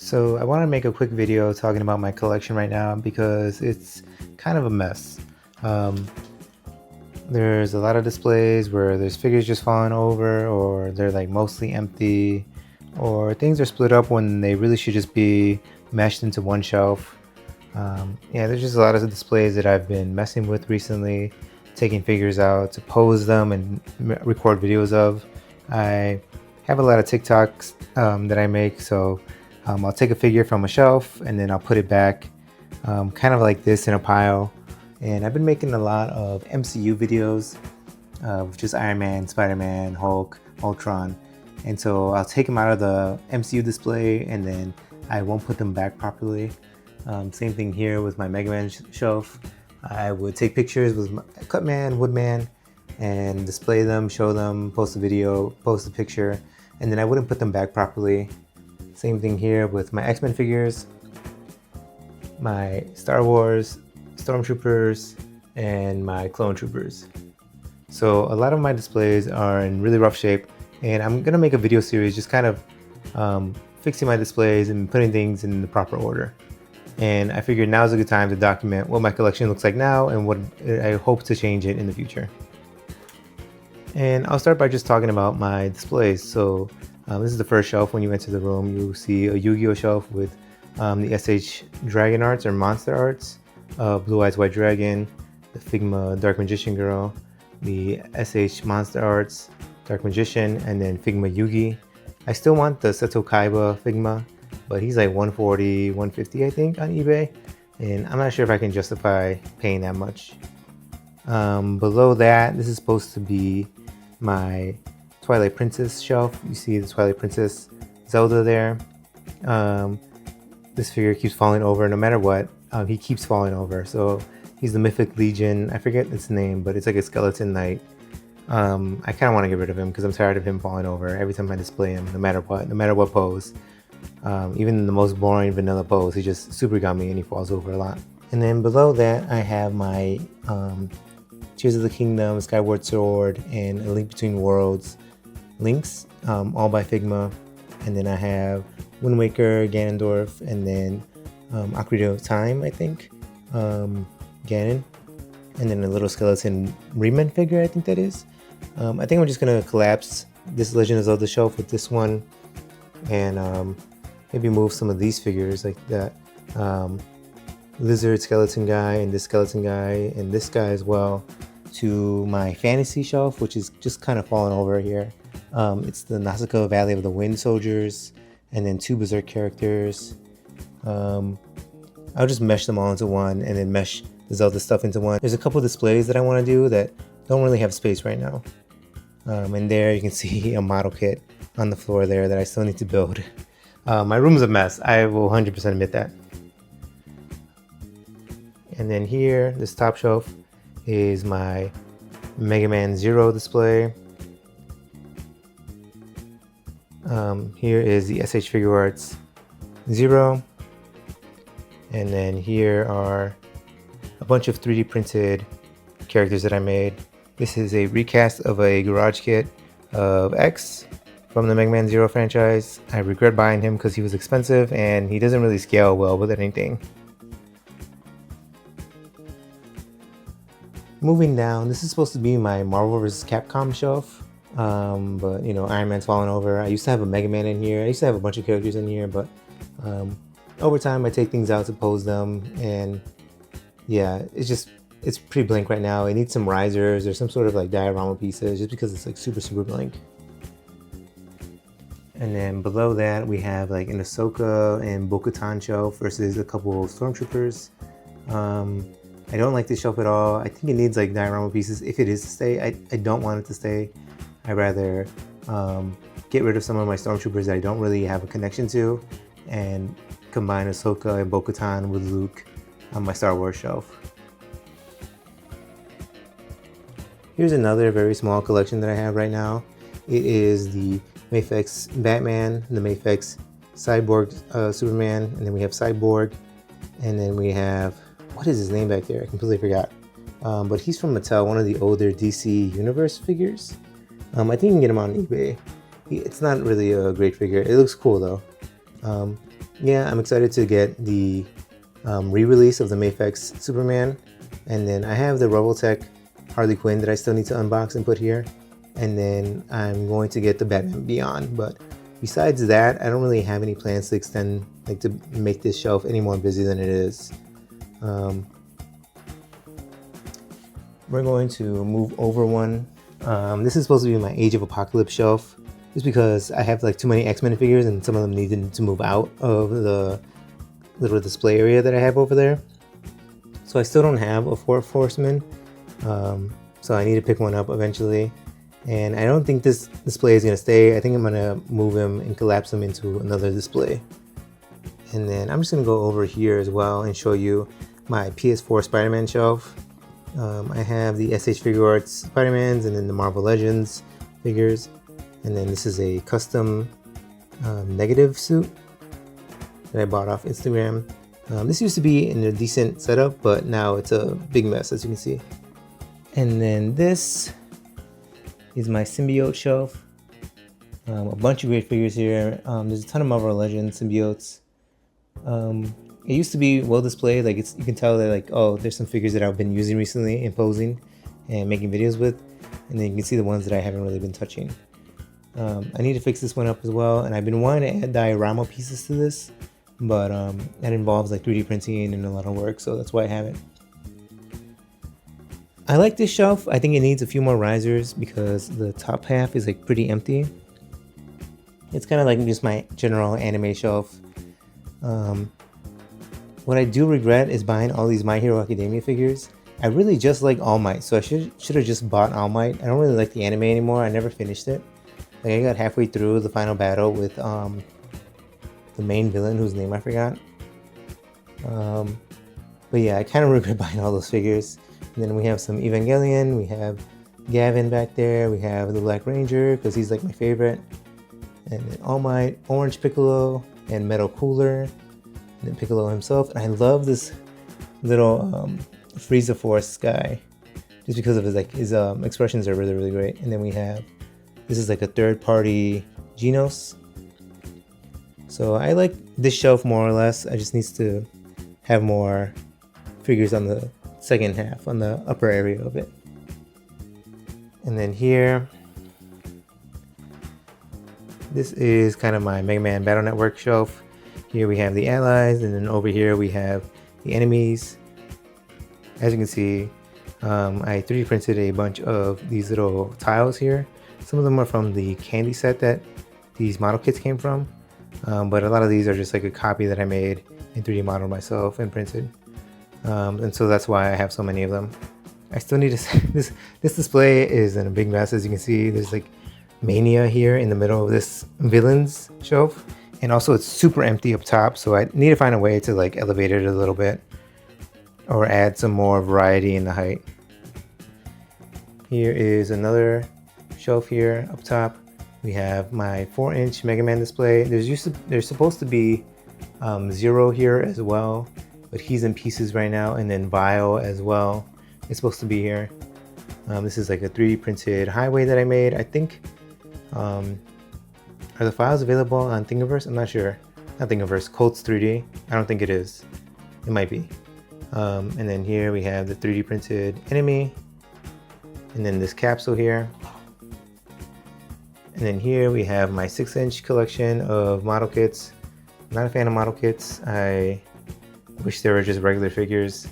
So I want to make a quick video talking about my collection right now because it's kind of a mess. Um, there's a lot of displays where there's figures just falling over, or they're like mostly empty, or things are split up when they really should just be meshed into one shelf. Yeah, there's just a lot of displays that I've been messing with recently, taking figures out to pose them and record videos of. I have a lot of TikToks that I make, so I'll take a figure from a shelf and then I'll put it back kind of like this in a pile. And I've been making a lot of MCU videos of just Iron Man, Spider-Man, Hulk, Ultron. And so I'll take them out of the MCU display and then I won't put them back properly. Same thing here with my Mega Man shelf. I would take pictures with my Cutman, Woodman, and display them, show them, post a video, post a picture, and then I wouldn't put them back properly. Same thing here with my X-Men figures, my Star Wars Stormtroopers, and my Clone Troopers. So a lot of my displays are in really rough shape, and I'm gonna make a video series just kind of fixing my displays and putting things in the proper order. And I figured now's a good time to document what my collection looks like now and what I hope to change it in the future. And I'll start by just talking about my displays. So this is the first shelf. When you enter the room, you'll see a Yu-Gi-Oh shelf with the SH Dragon Arts or Monster Arts, Blue Eyes White Dragon, the Figma Dark Magician Girl, the SH Monster Arts Dark Magician, and then Figma Yugi. I still want the Seto Kaiba Figma, but he's like 140, 150 I think on eBay, and I'm not sure if I can justify paying that much. Below that, this is supposed to be my Twilight Princess shelf. You see the Twilight Princess Zelda there. This figure keeps falling over no matter what. He keeps falling over. So he's the Mythic Legion. I forget its name, but it's like a skeleton knight. I kind of want to get rid of him because I'm tired of him falling over every time I display him, no matter what pose. Even in the most boring vanilla pose, he just super got me and he falls over a lot. And then below that, I have my Tears of the Kingdom, Skyward Sword, and A Link Between Worlds links, all by Figma. And then I have Wind Waker, Ganondorf, and then Ocarina of Time, I think, Ganon. And then a little skeleton Riemann figure, I think that is. I think I'm just going to collapse this Legend of Zelda shelf with this one. And maybe move some of these figures like that lizard skeleton guy and this skeleton guy and this guy as well to my fantasy shelf, which is just kind of falling over here. It's the Nausicaa Valley of the Wind soldiers and then two Berserk characters. I'll just mesh them all into one and then mesh the Zelda stuff into one. There's a couple displays that I want to do that don't really have space right now. And there you can see a model kit on the floor there that I still need to build. My room's a mess, I will 100% admit that. And then here, this top shelf is my Mega Man Zero display. Here is the SH Figure Arts Zero. And then here are a bunch of 3D printed characters that I made. This is a recast of a garage kit of X from the Mega Man Zero franchise. I regret buying him because he was expensive and he doesn't really scale well with anything. Moving down, this is supposed to be my Marvel vs. Capcom shelf, but you know, Iron Man's falling over. I used to have a Mega Man in here. I used to have a bunch of characters in here, but over time I take things out to pose them, and yeah, it's pretty blank right now. It needs some risers or some sort of like diorama pieces just because it's like super blank. And then below that we have like an Ahsoka and Bo-Katan shelf versus a couple of Stormtroopers. I don't like this shelf at all. I think it needs like diorama pieces if it is to stay. I don't want it to stay. I'd rather get rid of some of my Stormtroopers that I don't really have a connection to and combine Ahsoka and Bo-Katan with Luke on my Star Wars shelf. Here's another very small collection that I have right now. It is the Mafex Batman, the Mafex Cyborg Superman, and then we have Cyborg, and then we have, what is his name back there? I completely forgot. But he's from Mattel, one of the older DC Universe figures. I think you can get him on eBay. It's not really a great figure. It looks cool though. yeah, I'm excited to get the re-release of the Mafex Superman, and then I have the Robotech Harley Quinn that I still need to unbox and put here, and then I'm going to get the Batman Beyond. But besides that, I don't really have any plans to extend, like to make this shelf any more busy than it is. We're going to move over one. This is supposed to be my Age of Apocalypse shelf, just because I have like too many X-Men figures and some of them needed to move out of the little display area that I have over there. So I still don't have a Fourth Horseman, so I need to pick one up eventually. And I don't think this display is going to stay. I think I'm going to move him and collapse him into another display. And then I'm just going to go over here as well and show you my PS4 Spider-Man shelf. I have the SH Figure Arts Spider-Mans and then the Marvel Legends figures. And then this is a custom negative suit that I bought off Instagram. This used to be in a decent setup, but now it's a big mess, as you can see. And then this is my symbiote shelf. A bunch of great figures here. There's a ton of Marvel Legends symbiotes. It used to be well displayed, like you can tell that like, oh, there's some figures that I've been using recently and posing and making videos with, and then you can see the ones that I haven't really been touching. I need to fix this one up as well, and I've been wanting to add diorama pieces to this, but that involves like 3D printing and a lot of work, so that's why I haven't. I like this shelf. I think it needs a few more risers because the top half is like pretty empty. It's kind of like just my general anime shelf. What I do regret is buying all these My Hero Academia figures. I really just like All Might, so I should have just bought All Might. I don't really like the anime anymore. I never finished it. Like I got halfway through the final battle with the main villain whose name I forgot. But yeah, I kind of regret buying all those figures. And then we have some Evangelion, we have Gavin back there, we have the Black Ranger because he's like my favorite, and then All Might, Orange Piccolo, and Metal Cooler, and then Piccolo himself. And I love this little Frieza Force guy just because of his expressions are really great. And then we have, this is like a third-party Genos. So I like this shelf more or less. I just needs to have more figures on the second half, on the upper area of it. And then here, this is kind of my Mega Man Battle Network shelf. Here we have the allies, and then over here we have the enemies. As you can see, I 3D printed a bunch of these little tiles here. Some of them are from the candy set that these model kits came from, but a lot of these are just like a copy that I made and 3D modeled myself and printed. And so that's why I have so many of them. I still need to this display is in a big mess. As you can see, there's like Mania here in the middle of this villains shelf, and also it's super empty up top, so I need to find a way to like elevate it a little bit or add some more variety in the height. Here is another shelf here up top. We have my 4-inch Mega Man display. There's supposed to be Zero here as well, but he's in pieces right now, and then Vile as well. It's supposed to be here. This is like a 3D printed highway that I made. I think, are the files available on Thingiverse? I'm not sure. Not Thingiverse, Colts 3D. I don't think it is. It might be. And then here we have the 3D printed enemy, and then this capsule here. And then here we have my 6-inch collection of model kits. I'm not a fan of model kits. I wish they were just regular figures.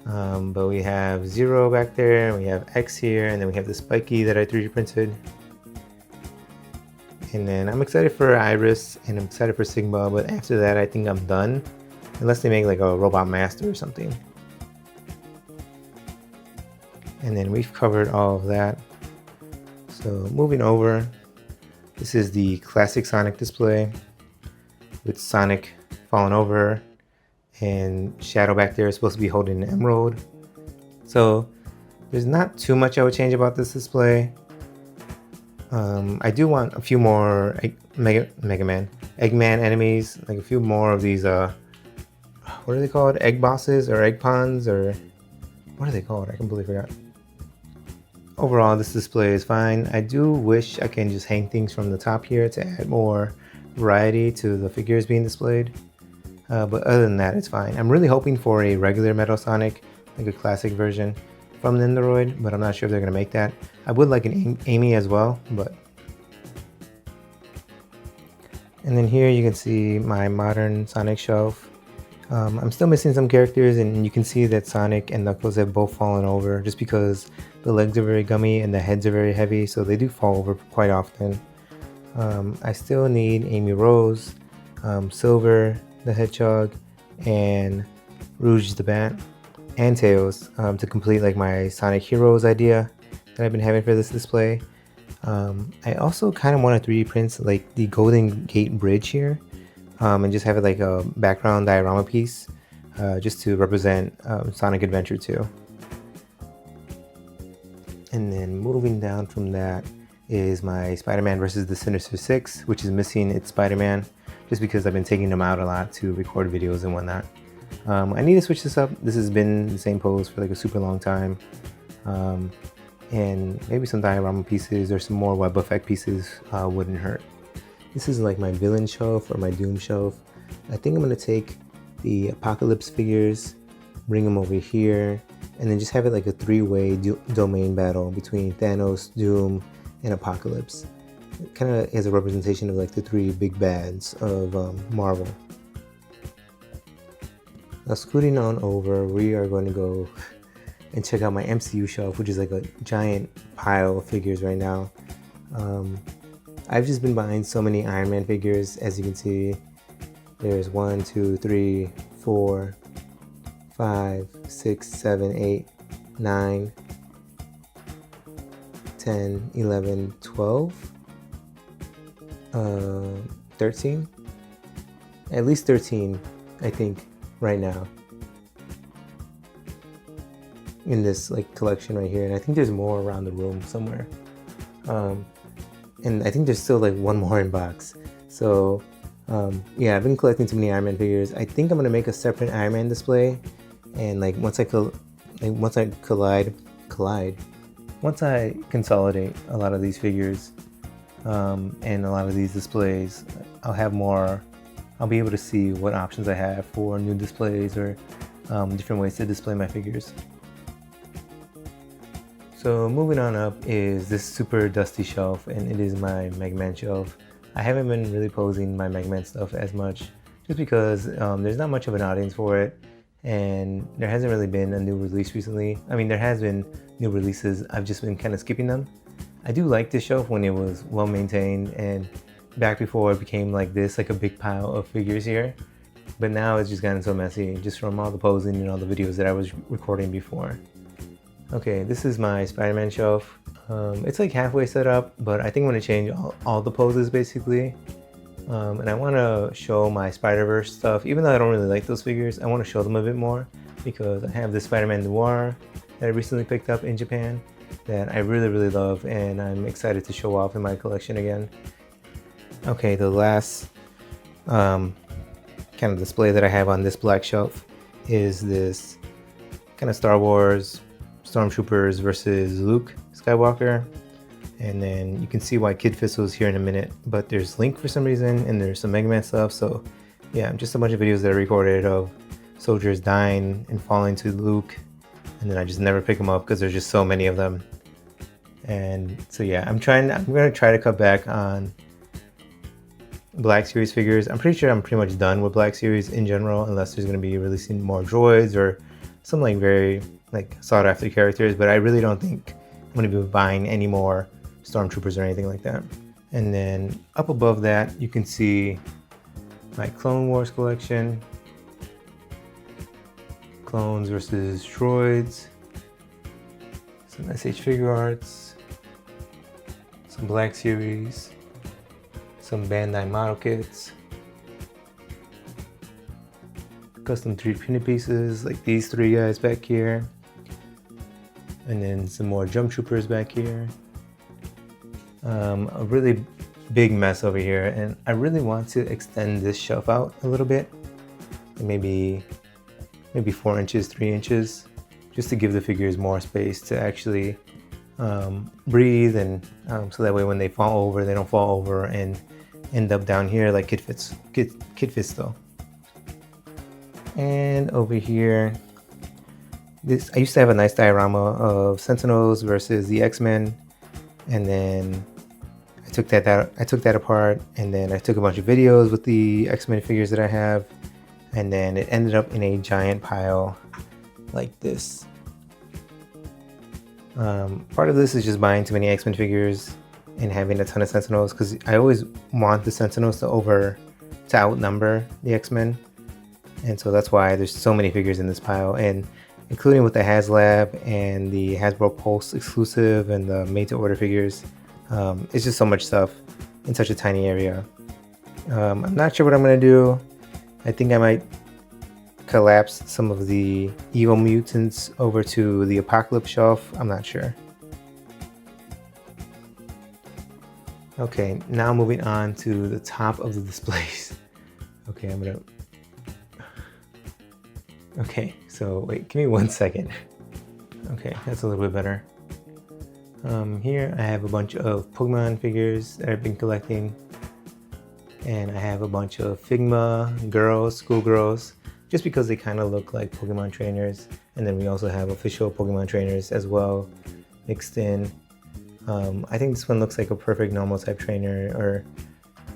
But we have Zero back there, we have X here, and then we have the Spiky that I 3D printed. And then I'm excited for Iris, and I'm excited for Sigma, but after that I think I'm done. Unless they make like a Robot Master or something. And then we've covered all of that. So moving over, this is the classic Sonic display with Sonic falling over, and Shadow back there is supposed to be holding an emerald. So there's not too much I would change about this display. I do want a few more Eggman enemies, like a few more of these, what are they called? Egg bosses or egg pawns, or what are they called? I completely forgot. Overall, this display is fine. I do wish I can just hang things from the top here to add more variety to the figures being displayed. But other than that, it's fine. I'm really hoping for a regular Metal Sonic, like a classic version from Nendoroid, but I'm not sure if they're going to make that. I would like an Amy as well, but... And then here you can see my modern Sonic shelf. I'm still missing some characters, and you can see that Sonic and Knuckles have both fallen over just because the legs are very gummy and the heads are very heavy, so they do fall over quite often. I still need Amy Rose, Silver the Hedgehog, and Rouge the Bat, and Tails to complete like my Sonic Heroes idea that I've been having for this display. I also kind of want to 3D print like the Golden Gate Bridge here, and just have it like a background diorama piece, just to represent Sonic Adventure 2. And then moving down from that is my Spider-Man vs. the Sinister Six, which is missing its Spider-Man, just because I've been taking them out a lot to record videos and whatnot. I need to switch this up. This has been the same pose for like a super long time. And maybe some diorama pieces or some more web effect pieces wouldn't hurt. This is like my villain shelf or my Doom shelf. I think I'm gonna take the Apocalypse figures, bring them over here, and then just have it like a 3-way domain battle between Thanos, Doom, and Apocalypse. It kind of is a representation of like the 3 big bads of Marvel. Now scooting on over, we are going to go and check out my MCU shelf, which is like a giant pile of figures right now. I've just been buying so many Iron Man figures. As you can see, there's 1, 2, 3, 4, 5, 6, 7, 8, 9, 10, 11, 12, 13, at least 13, I think, right now in this like collection right here, and I think there's more around the room somewhere, and I think there's still like one more in box. So yeah, I've been collecting too many Iron Man figures. I think I'm gonna make a separate Iron Man display, and like once I consolidate a lot of these figures and a lot of these displays, I'll be able to see what options I have for new displays or different ways to display my figures. So moving on up is this super dusty shelf, and it is my Mega Man shelf. I haven't been really posing my Mega Man stuff as much just because there's not much of an audience for it, and there hasn't really been a new release recently. I mean, there has been new releases, I've just been kind of skipping them. I do like this shelf when it was well maintained and back before it became like this, like a big pile of figures here. But now it's just gotten so messy just from all the posing and all the videos that I was recording before. Okay, this is my Spider-Man shelf. It's like halfway set up, but I think I'm going to change all the poses basically. And I want to show my Spider-Verse stuff. Even though I don't really like those figures, I want to show them a bit more because I have this Spider-Man Noir that I recently picked up in Japan that I really love, and I'm excited to show off in my collection again. Okay, the last kind of display that I have on this black shelf is this kind of Star Wars Stormtroopers versus Luke Skywalker, and then you can see why Kid Fizzle's here in a minute, but there's Link for some reason, and there's some Mega Man stuff. So yeah, just a bunch of videos that I recorded of soldiers dying and falling to Luke, and then I just never pick them up because there's just so many of them. And so yeah, I'm gonna try to cut back on Black Series figures. I'm pretty sure I'm pretty much done with Black Series in general, unless there's gonna be releasing more droids or some like very like sought after characters, but I really don't think I'm gonna be buying any more Stormtroopers or anything like that. And then up above that, you can see my Clone Wars collection, clones versus droids, some SH Figure Arts, some Black Series, some Bandai model kits, custom 3D printed pieces like these 3 guys back here, and then some more Jump Troopers back here. A really big mess over here, and I really want to extend this shelf out a little bit, maybe 4 inches, 3 inches, just to give the figures more space to actually breathe, and so that way when they fall over, they don't fall over and end up down here like Kid Fizzle. And over here, I used to have a nice diorama of Sentinels versus the X-Men, and then I took that apart, and then I took a bunch of videos with the X-Men figures that I have, and then it ended up in a giant pile like this. Part of this is just buying too many X-Men figures and having a ton of Sentinels, because I always want the Sentinels to outnumber the X-Men, and so that's why there's so many figures in this pile, and including with the HasLab and the Hasbro Pulse exclusive and the made-to-order figures. It's just so much stuff in such a tiny area. I'm not sure what I'm going to do. I think I might collapse some of the Evil Mutants over to the Apocalypse shelf. I'm not sure. Okay, now moving on to the top of the displays. Okay, so wait, give me 1 second. Okay, that's a little bit better. Here I have a bunch of Pokemon figures that I've been collecting, and I have a bunch of Figma girls, schoolgirls, just because they kind of look like Pokemon trainers, and then we also have official Pokemon trainers as well mixed in. I think this one looks like a perfect normal type trainer,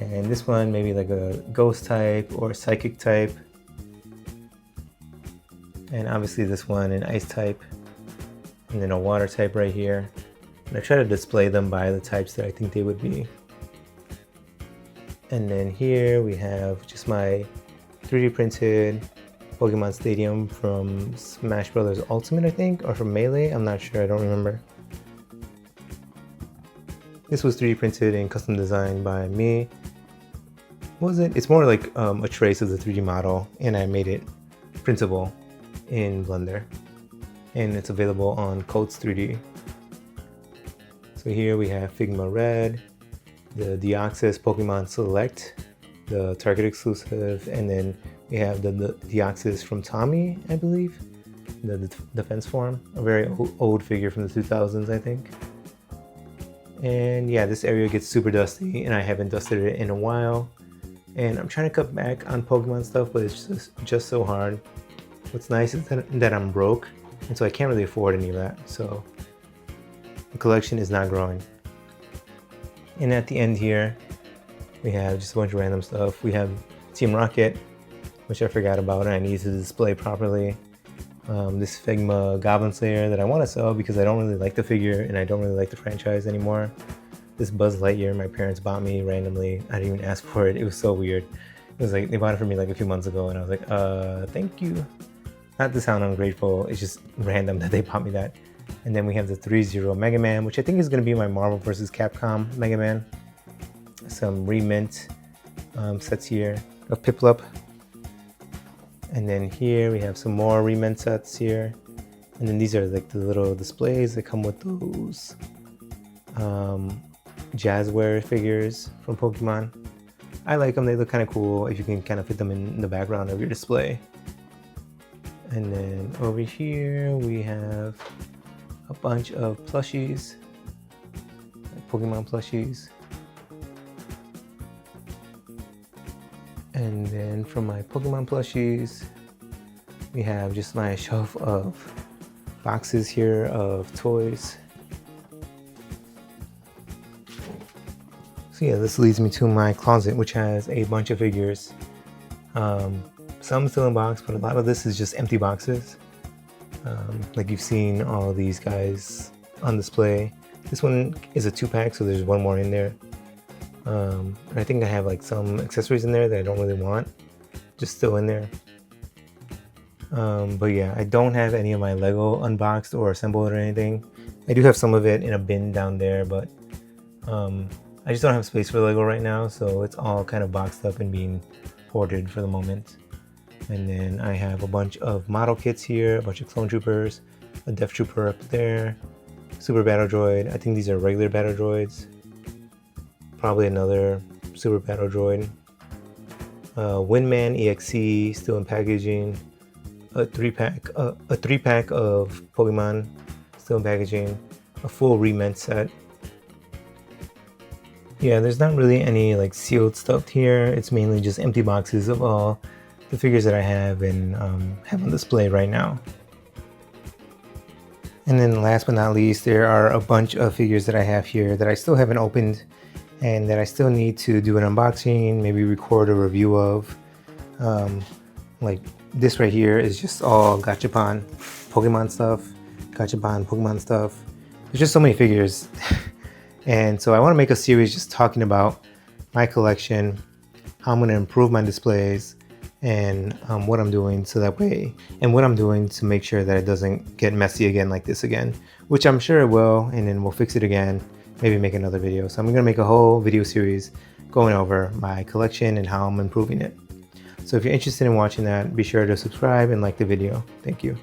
and this one maybe like a ghost type or psychic type, and obviously this one an ice type, and then a water type right here. And I try to display them by the types that I think they would be. And then here we have just my 3D printed Pokemon Stadium from Smash Bros. Ultimate, I think, or from Melee. I'm not sure, I don't remember. This was 3D printed and custom designed by me. What was it? It's more like a trace of the 3D model, and I made it printable in Blender. And it's available on Coats 3D. So here we have Figma Red, the Deoxys Pokemon Select, the Target exclusive, and then we have the Deoxys from Tommy, I believe, the defense form, a very old figure from the 2000s, I think. And yeah, this area gets super dusty, and I haven't dusted it in a while. And I'm trying to cut back on Pokemon stuff, but it's just so hard. What's nice is that I'm broke, and so I can't really afford any of that. So the collection is not growing. And at the end here, we have just a bunch of random stuff. We have Team Rocket, which I forgot about and I need to display properly. This Figma Goblin Slayer that I want to sell because I don't really like the figure and I don't really like the franchise anymore. This Buzz Lightyear my parents bought me randomly. I didn't even ask for it. It was so weird. It was like they bought it for me like a few months ago and I was like, thank you. Not to sound ungrateful, it's just random that they bought me that. And then we have the 3-0 Mega Man, which I think is going to be my Marvel vs. Capcom Mega Man. Some remint sets here of Piplup. And then here we have some more remint sets here. And then these are like the little displays that come with those Jazzware figures from Pokemon. I like them, they look kind of cool if you can kind of fit them in the background of your display. And then over here we have a bunch of plushies, like Pokemon plushies. And then from my Pokemon plushies, we have just my shelf of boxes here of toys. So yeah, this leads me to my closet, which has a bunch of figures. Some still in box, but a lot of this is just empty boxes. Like you've seen all these guys on display. This one is a 2-pack, so there's one more in there. And I think I have like some accessories in there that I don't really want, just still in there. But yeah, I don't have any of my Lego unboxed or assembled or anything. I do have some of it in a bin down there, but I just don't have space for Lego right now, so it's all kind of boxed up and being hoarded for the moment. And then I have a bunch of model kits here, a bunch of clone troopers, a Death Trooper up there, Super Battle Droid. I think these are regular Battle Droids. Probably another Super Battle Droid. Windman EXE still in packaging. A 3-pack of Pokemon still in packaging. A full remint set. Yeah, there's not really any like sealed stuff here. It's mainly just empty boxes of all the figures that I have and have on display right now. And then last but not least, there are a bunch of figures that I have here that I still haven't opened and that I still need to do an unboxing, maybe record a review of. Like this right here is just all gachapon Pokemon stuff, gachapon Pokemon stuff. There's just so many figures. And so I want to make a series just talking about my collection, how I'm going to improve my displays, and what I'm doing so that way, and what I'm doing to make sure that it doesn't get messy again like this again, which I'm sure it will, and then we'll fix it again, maybe make another video. So I'm going to make a whole video series going over my collection and how I'm improving it. So if you're interested in watching that, be sure to subscribe and like the video. Thank you.